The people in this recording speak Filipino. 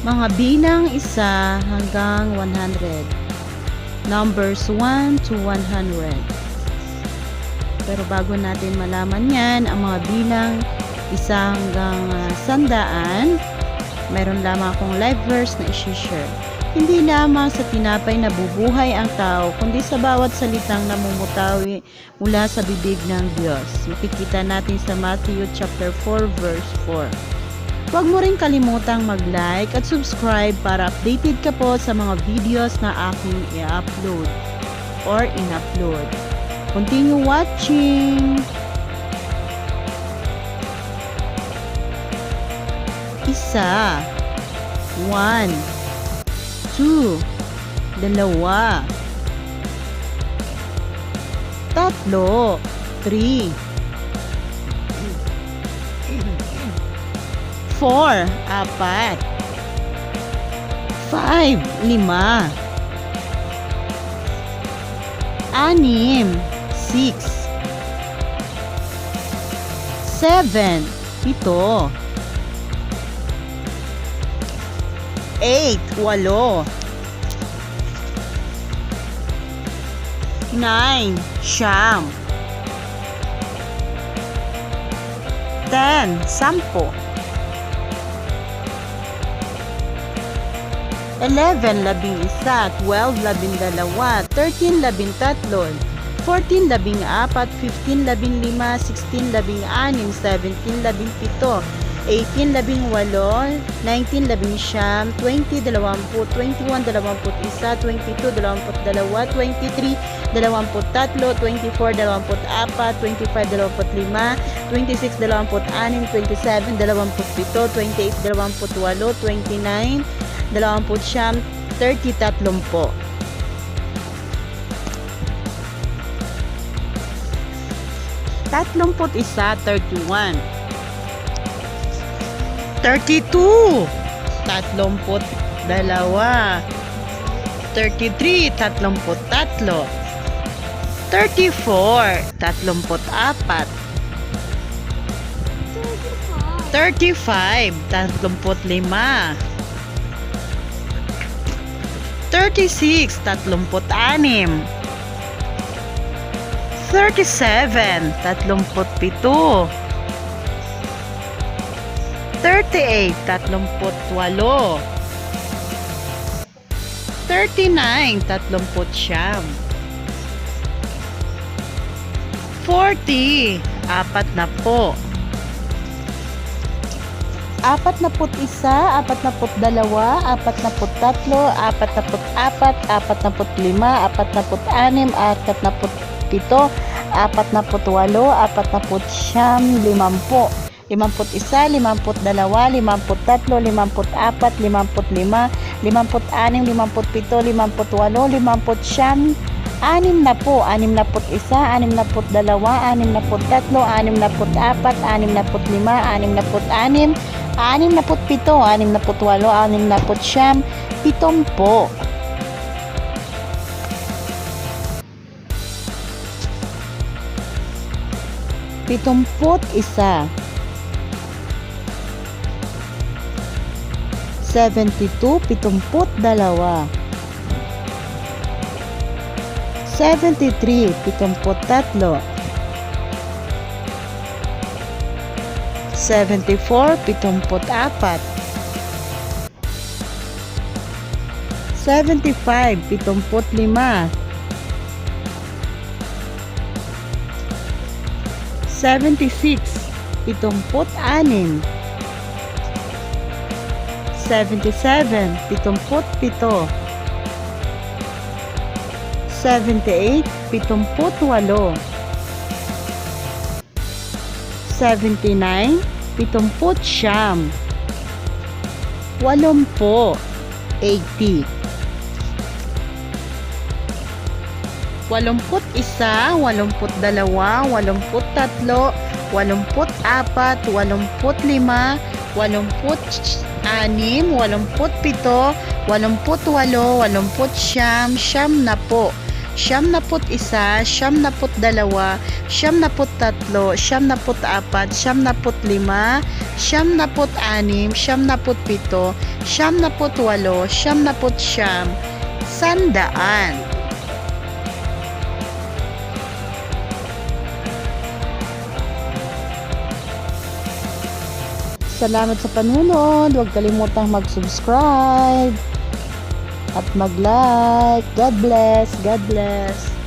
Mga bilang 1 hanggang 100. Numbers 1 to 100. Pero bago natin malaman yan, ang mga bilang 1 hanggang 100, mayroon lamang akong live verse na i-share. Hindi lamang sa tinapay na bubuhay ang tao, kundi sa bawat salitang namumutawi mula sa bibig ng Diyos. Makikita natin sa Matthew chapter 4 verse 4. Huwag mo rin kalimutang mag-like at subscribe para updated ka po sa mga videos na aking i-upload or in-upload. Continue watching! Isa, 1, 2, 2, 3, 3, 4, 4, 5, 6, 7, 8, 8, 9, 10, 10, 11, 11, 12, 12, 13, 13, 14, 14, 15, 15, 16, 16, 17, 18, 18, 18, 19, 19, 20, 20, 21, 21, 22, 22, 23, 23, 24, 24, 25, 25, 26, 26, 27, 27, 28, 28, 29, 29, 30, 30 31, 31, 32, 32, 33, 33, 34, 34, 35, 35, 36, 36, 37, 37, 38, 38, 39, 39, 40, 40, 41, 42, 43, 44, 45, 46, 47, 48, 49, 50, 51, 52, 53, 54, 55, 56, 57, 58, 59, 60, 72, 72, 73, 73, 74, 74, 75, 75, 76, 76, 77, 77, 78, 78, 79, 79, 80, 80, 81, 82, 83, 84, 85, 86, 87, 88, 89, 90, 100, 100, 103, 104, 105, 106, 107, 108, 109, 100. Salamat sa panunod. Huwag kalimutang mag-subscribe at mag-like. God bless. God bless.